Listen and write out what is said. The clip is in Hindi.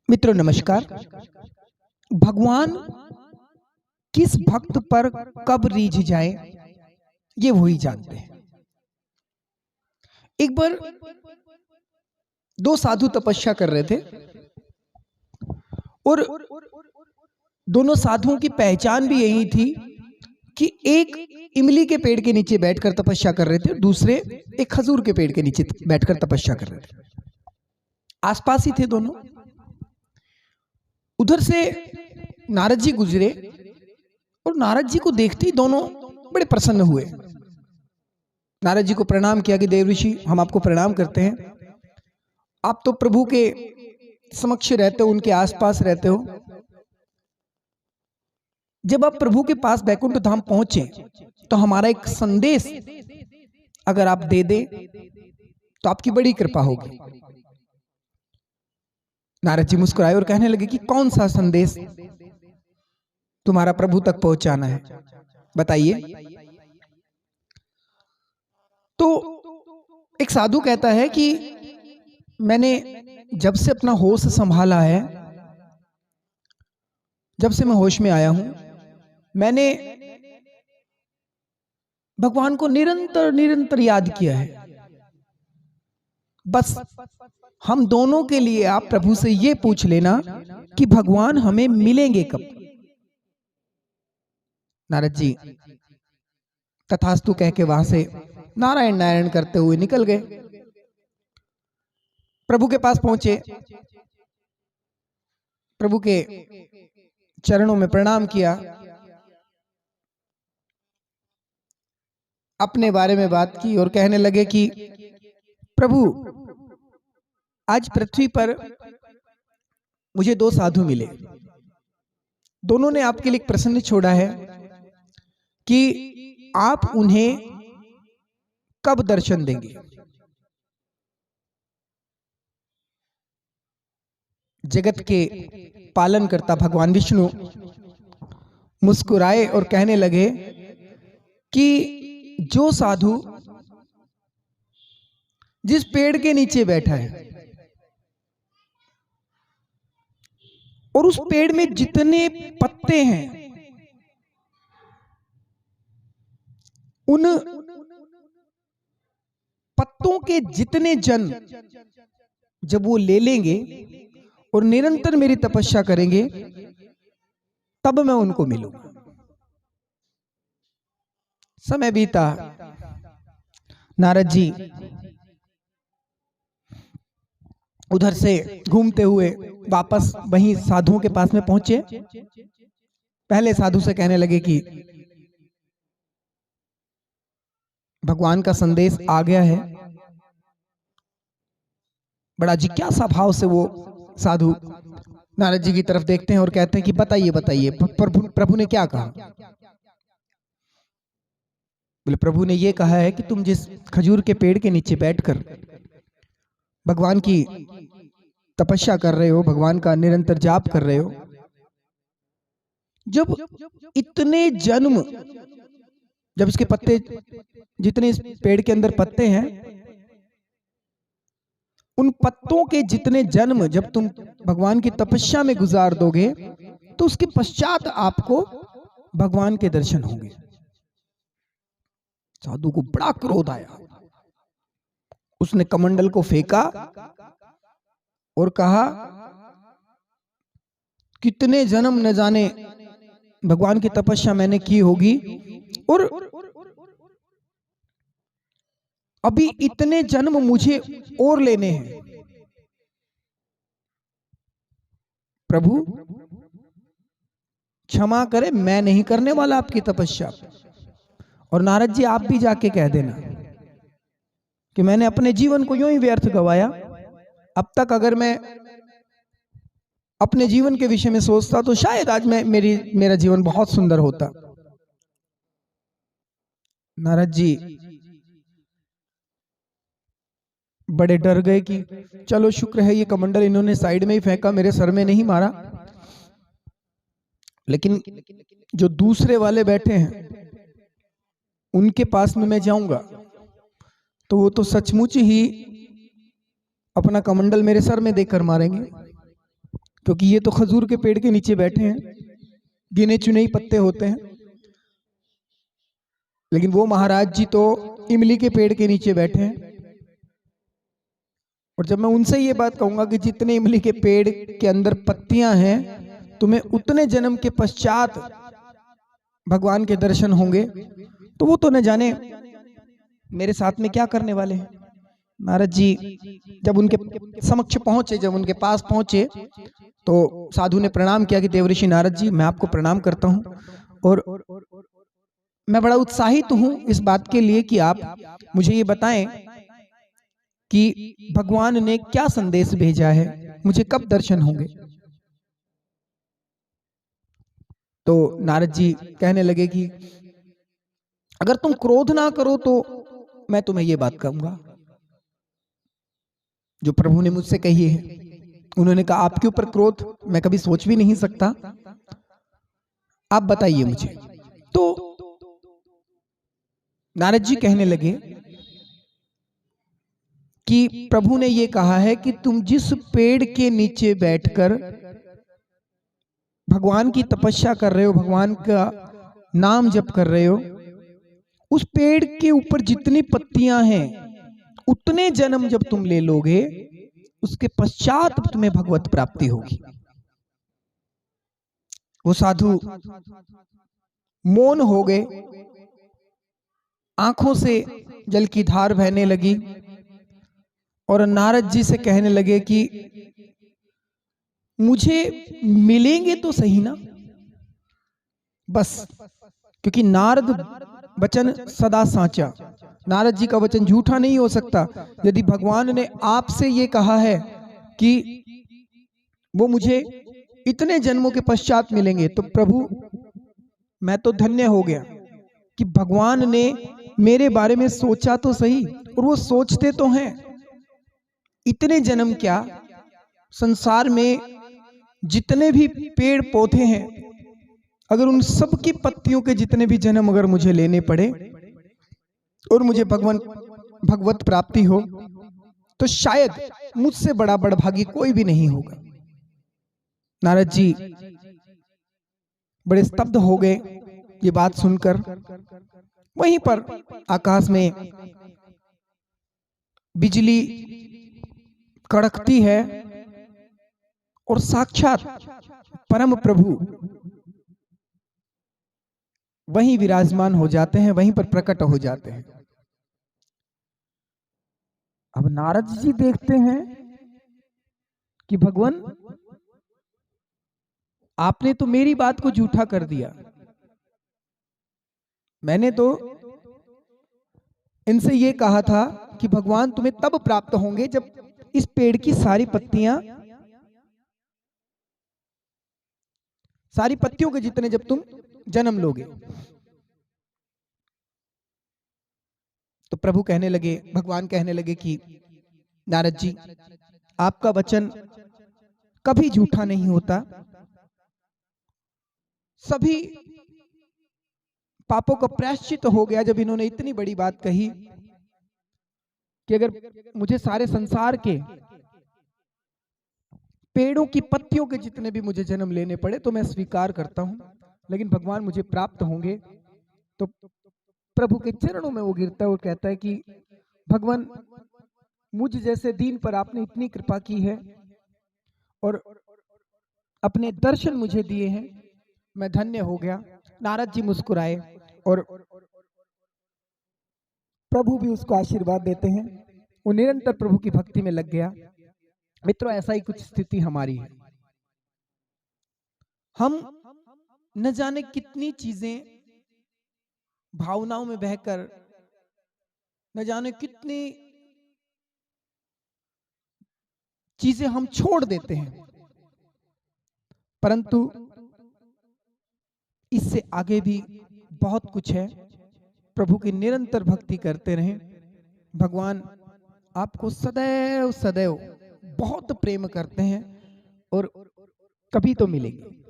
मित्रों नमस्कार। भगवान किस भक्त पर कब रीझ जाए ये वही जानते हैं। एक बार दो साधु तपस्या कर रहे थे और दोनों साधुओं की पहचान भी यही थी कि एक इमली के पेड़ के नीचे बैठकर तपस्या कर रहे थे और दूसरे एक खजूर के पेड़ के नीचे बैठकर तपस्या कर रहे थे। आसपास ही थे दोनों। उधर से नारद जी गुजरे और नारद जी को देखते ही दोनों बड़े प्रसन्न हुए। नारद जी को प्रणाम किया कि देव ऋषि, हम आपको प्रणाम करते हैं। आप तो प्रभु के समक्ष रहते हो, उनके आसपास रहते हो। जब आप प्रभु के पास बैकुंठ धाम पहुंचे तो हमारा एक संदेश अगर आप दे दे तो आपकी बड़ी कृपा होगी। नारद जी मुस्कुराए और कहने लगे कि कौन सा संदेश तुम्हारा प्रभु तक पहुंचाना है, बताइए। तो एक साधु कहता है कि मैंने जब से अपना होश संभाला है, जब से मैं होश में आया हूं, मैंने भगवान को निरंतर निरंतर याद किया है। बस हम दोनों के लिए आप प्रभु से ये पूछ लेना कि भगवान हमें मिलेंगे कब। नारद जी तथास्तु कह के वहां से नारायण नारायण करते हुए निकल गए। प्रभु के पास पहुंचे, प्रभु के चरणों में प्रणाम किया, अपने बारे में बात की और कहने लगे कि प्रभु, आज पृथ्वी पर मुझे दो साधु मिले। दोनों ने आपके लिए एक प्रश्न छोड़ा है कि आप उन्हें कब दर्शन देंगे। जगत के पालन करता भगवान विष्णु मुस्कुराए और कहने लगे कि जो साधु जिस पेड़ के नीचे बैठा है और उस पेड़ में जितने पत्ते हैं, उन पत्तों के जितने जन जब वो ले लेंगे और निरंतर मेरी तपस्या करेंगे, तब मैं उनको मिलूंगा। समय बीता, नारद जी उधर से घूमते हुए वापस वहीं साधुओं के पास में पहुंचे। पहले साधु से कहने लगे कि भगवान का संदेश आ गया है। बड़ा जिज्ञासा भाव से वो साधु नारद जी की तरफ देखते हैं और कहते हैं कि बताइए बताइए, प्रभु ने क्या कहा। बोले, प्रभु ने ये कहा है कि तुम जिस खजूर के पेड़ के नीचे बैठकर भगवान की तपस्या कर रहे हो, भगवान का निरंतर जाप कर रहे हो, जब इतने जन्म, जब इसके पत्ते, जितने इस पेड़ के अंदर पत्ते हैं, उन पत्तों के जितने जन्म जब तुम भगवान की तपस्या में गुजार दोगे तो उसके पश्चात आपको भगवान के दर्शन होंगे। साधु को बड़ा क्रोध आया। उसने कमंडल को फेंका और कहा, कितने जन्म न जाने भगवान की तपस्या मैंने की होगी और अभी इतने जन्म मुझे और लेने हैं। प्रभु क्षमा करे, मैं नहीं करने वाला आपकी तपस्या। और नारद जी आप भी जाके कह देना कि मैंने अपने जीवन को यूं ही व्यर्थ गवाया। अब तक अगर मैं अपने जीवन के विषय में सोचता तो शायद आज मेरा जीवन बहुत सुंदर होता। नारद जी बड़े डर गए कि चलो शुक्र है ये कमंडल इन्होंने साइड में ही फेंका, मेरे सर में नहीं मारा। लेकिन जो दूसरे वाले बैठे हैं उनके पास में मैं जाऊंगा तो वो तो सचमुच ही अपना कमंडल मेरे सर में देकर मारेंगे। क्योंकि ये तो खजूर के पेड़ के नीचे बैठे हैं, गिने चुने ही पत्ते होते हैं, लेकिन वो महाराज जी तो इमली के पेड़ के नीचे बैठे हैं। और जब मैं उनसे ये बात कहूंगा कि जितने इमली के पेड़ के अंदर पत्तियां हैं, तुम्हें उतने जन्म के पश्चात भगवान के दर्शन होंगे, तो वो तो न जाने मेरे साथ में क्या करने वाले हैं। नारद जी जब उनके समक्ष पहुंचे, जब उनके पास पहुंचे, तो साधु ने प्रणाम किया कि देवऋषि नारद जी, मैं आपको प्रणाम करता हूं और मैं बड़ा उत्साहित हूं इस बात के लिए कि आप मुझे ये बताएं कि भगवान ने क्या संदेश भेजा है, मुझे कब दर्शन होंगे। तो नारद जी कहने लगे कि अगर तुम क्रोध ना करो तो मैं तुम्हें ये बात कहूंगा जो प्रभु ने मुझसे कही है। उन्होंने कहा, आपके ऊपर क्रोध मैं कभी सोच भी नहीं सकता, आप बताइए मुझे। तो नारद जी कहने लगे कि प्रभु ने ये कहा है कि तुम जिस पेड़ के नीचे बैठकर भगवान की तपस्या कर रहे हो, भगवान का नाम जप कर रहे हो, उस पेड़ के ऊपर जितनी पत्तियां हैं उतने जन्म जब तुम ले लोगे, उसके पश्चात तुम्हें भगवत प्राप्ति होगी। वो साधु मौन हो गए, आंखों से जल की धार बहने लगी और नारद जी से कहने लगे कि मुझे मिलेंगे तो सही ना, बस। क्योंकि नारद वचन सदा साचा, नारद जी का वचन झूठा नहीं हो सकता। यदि भगवान ने आपसे ये कहा है कि वो मुझे इतने जन्मों के पश्चात मिलेंगे, तो प्रभु मैं तो धन्य हो गया कि भगवान ने मेरे बारे में सोचा तो सही, और वो सोचते तो हैं। इतने जन्म क्या, संसार में जितने भी पेड़ पौधे हैं, अगर उन सब की पत्तियों के जितने भी जन्म अगर मुझे लेने पड़े और मुझे भगवत प्राप्ति हो, तो शायद मुझसे बड़ा बड़भागी कोई भी नहीं होगा। नारद जी बड़े स्तब्ध हो गए ये बात सुनकर। वहीं पर आकाश में बिजली कड़कती है और साक्षात परम प्रभु वहीं विराजमान हो जाते हैं, वहीं पर प्रकट हो जाते हैं। अब नारद जी देखते हैं कि भगवान आपने तो मेरी बात को झूठा कर दिया, मैंने तो इनसे ये कहा था कि भगवान तुम्हें तब प्राप्त होंगे जब इस पेड़ की सारी पत्तियों के जितने जब तुम जन्म लोगे। तो प्रभु कहने लगे, भगवान कहने लगे कि नारद जी, आपका वचन कभी झूठा नहीं होता। सभी पापों का प्रायश्चित हो गया जब इन्होंने इतनी बड़ी बात कही कि अगर मुझे सारे संसार के पेड़ों की पत्तियों के जितने भी मुझे जन्म लेने पड़े तो मैं स्वीकार करता हूं, लेकिन भगवान मुझे प्राप्त होंगे। तो प्रभु के चरणों में वो गिरता है और कहता है कि भगवान, मुझ जैसे दीन पर आपने इतनी कृपा की है और अपने दर्शन मुझे दिए हैं, मैं धन्य हो गया। नारद जी मुस्कुराए और प्रभु भी उसको आशीर्वाद देते हैं। वो निरंतर प्रभु की भक्ति में लग गया। मित्रों, ऐसा ही कुछ स्थिति हमारी है। हम न जाने कितनी चीजें भावनाओं में बहकर, न जाने कितनी चीजें हम छोड़ देते हैं, परंतु इससे आगे भी बहुत कुछ है। प्रभु की निरंतर भक्ति करते रहें। भगवान आपको सदैव सदैव बहुत प्रेम करते हैं और कभी तो मिलेंगे।